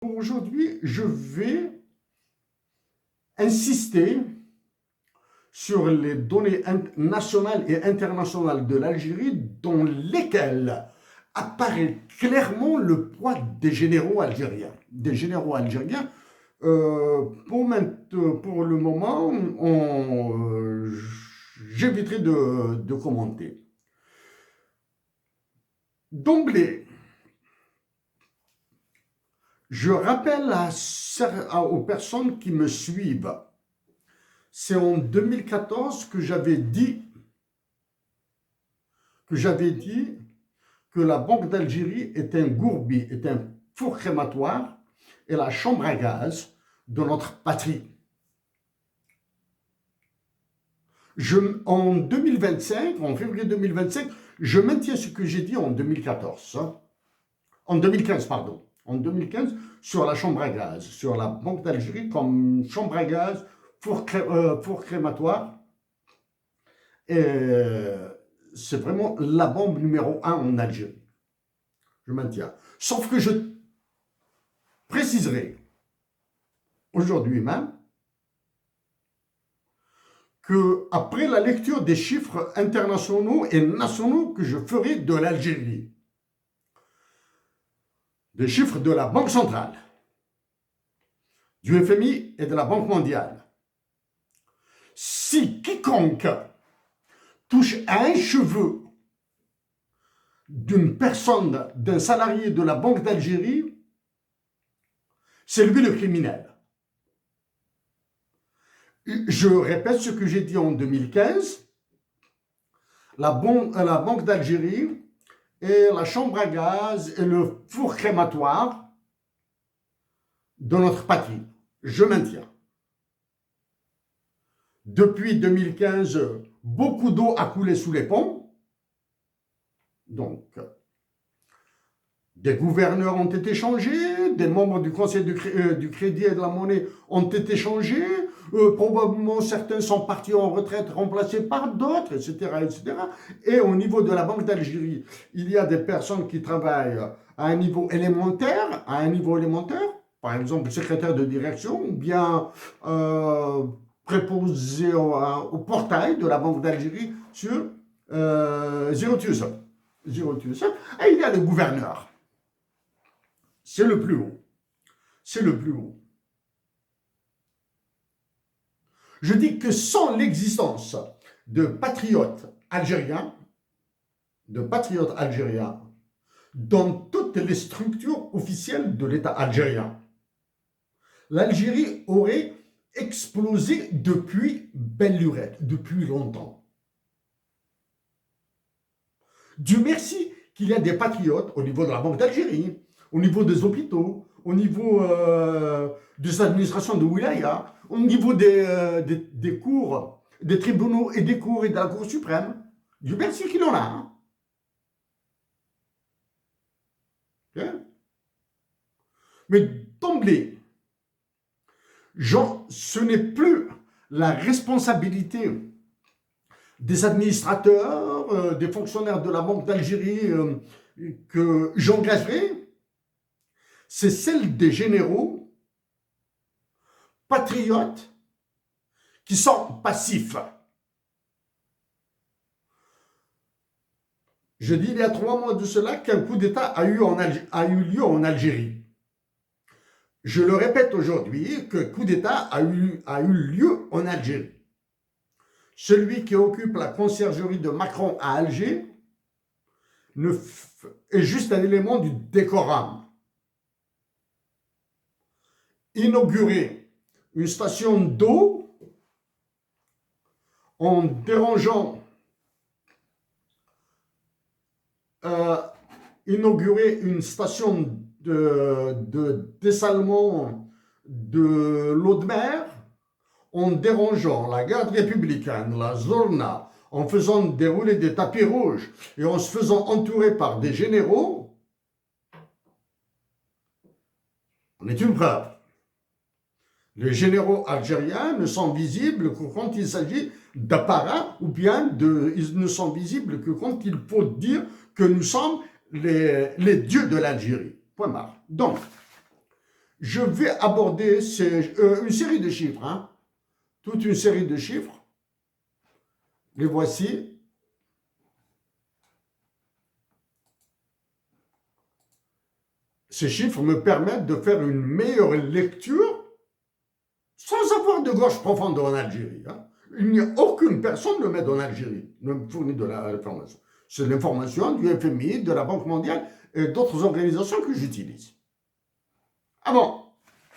Aujourd'hui, je vais insister sur les données nationales et internationales de l'Algérie dans lesquelles apparaît clairement le poids des généraux algériens. Des généraux algériens, pour le moment, j'éviterai de commenter. D'emblée, je rappelle aux personnes qui me suivent, c'est en 2014 que j'avais dit que la Banque d'Algérie est un gourbi, est un four crématoire et la chambre à gaz de notre patrie. En 2025, en février 2025, je maintiens ce que j'ai dit en 2014, en 2015, pardon. En 2015, sur la chambre à gaz, sur la Banque d'Algérie comme chambre à gaz, four crématoire. C'est vraiment la bombe numéro 1 en Algérie. Je maintiens. Sauf que je préciserai aujourd'hui même que après la lecture des chiffres internationaux et nationaux que je ferai de l'Algérie, des chiffres de la Banque centrale, du FMI et de la Banque mondiale, si quiconque touche à un cheveu d'une personne, d'un salarié de la Banque d'Algérie, c'est lui le criminel. Je répète ce que j'ai dit en 2015, la Banque d'Algérie et la chambre à gaz et le four crématoire de notre patrie. Je maintiens. Depuis 2015, beaucoup d'eau a coulé sous les ponts. Donc, des gouverneurs ont été changés, des membres du Conseil du Crédit et de la Monnaie ont été changés, probablement certains sont partis en retraite remplacés par d'autres, etc., etc. Et au niveau de la Banque d'Algérie, il y a des personnes qui travaillent à un niveau élémentaire, par exemple secrétaire de direction, ou bien préposé au portail de la Banque d'Algérie sur Zero-Tuesday. Et il y a le gouverneur. C'est le plus haut. C'est le plus haut. Je dis que sans l'existence de patriotes algériens, dans toutes les structures officielles de l'État algérien, l'Algérie aurait explosé depuis belle lurette, depuis longtemps. Dieu merci qu'il y a des patriotes au niveau de la Banque d'Algérie, au niveau des hôpitaux, au niveau des administrations de wilaya, au niveau des cours, des tribunaux et des cours et de la Cour suprême. Dieu merci qu'il en a. Hein. Okay? Mais d'emblée, ce n'est plus la responsabilité des administrateurs, des fonctionnaires de la Banque d'Algérie que j'engagerai, c'est celle des généraux patriotes qui sont passifs. Je dis il y a 3 mois de cela qu'un coup d'État a eu lieu en Algérie. Je le répète aujourd'hui que coup d'État a eu lieu en Algérie. Celui qui occupe la conciergerie de Macron à Alger est juste un élément du décorum. Inaugurer une station d'eau en dérangeant, inaugurer une station de dessalement de l'eau de mer en dérangeant la garde républicaine, la Zorna, en faisant dérouler des tapis rouges et en se faisant entourer par des généraux, on est une preuve. Les généraux algériens ne sont visibles que quand il s'agit d'apparat ou bien ils ne sont visibles que quand il faut dire que nous sommes les dieux de l'Algérie. Point barre. Donc, je vais aborder une série de chiffres, hein, toute une série de chiffres. Les voici. Ces chiffres me permettent de faire une meilleure lecture sans avoir de gorge profonde en Algérie. Hein. Il n'y a aucune personne ne m'aide en Algérie, ne me fournit de l'information. C'est l'information du FMI, de la Banque mondiale et d'autres organisations que j'utilise. Ah bon,